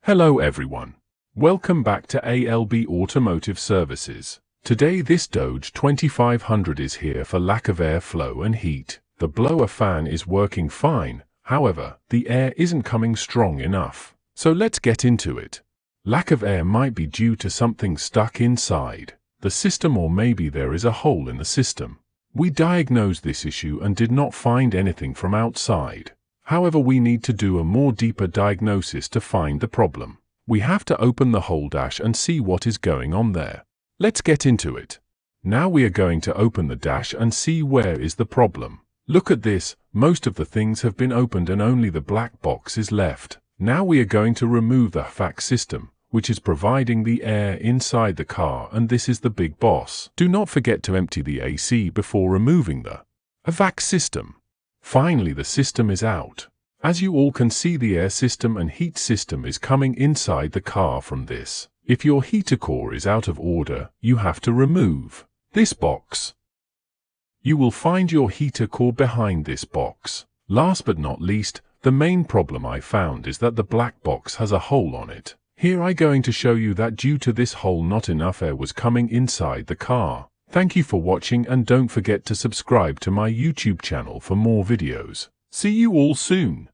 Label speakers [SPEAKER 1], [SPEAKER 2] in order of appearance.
[SPEAKER 1] Hello everyone. Welcome back to ALB Automotive Services. Today this Doge 2500 is here for lack of airflow and heat. The blower fan is working fine, however, the air isn't coming strong enough. So let's get into it. Lack of air might be due to something stuck inside the system, or maybe there is a hole in the system. We diagnosed this issue and did not find anything from outside. However, we need to do a more deeper diagnosis to find the problem. We have to open the whole dash and see what is going on there. Let's get into it. Now we are going to open the dash and see where is the problem. Look at this, most of the things have been opened and only the black box is left. Now we are going to remove the HVAC system, which is providing the air inside the car, and this is the big boss. Do not forget to empty the AC before removing the HVAC system. Finally, the system is out. As you all can see, the air system and heat system is coming inside the car from this. If your heater core is out of order, you have to remove this box. You will find your heater core behind this box. Last but not least, the main problem I found is that the black box has a hole on it. Here I'm going to show you that due to this hole not enough air was coming inside the car. Thank you for watching, and don't forget to subscribe to my YouTube channel for more videos. See you all soon.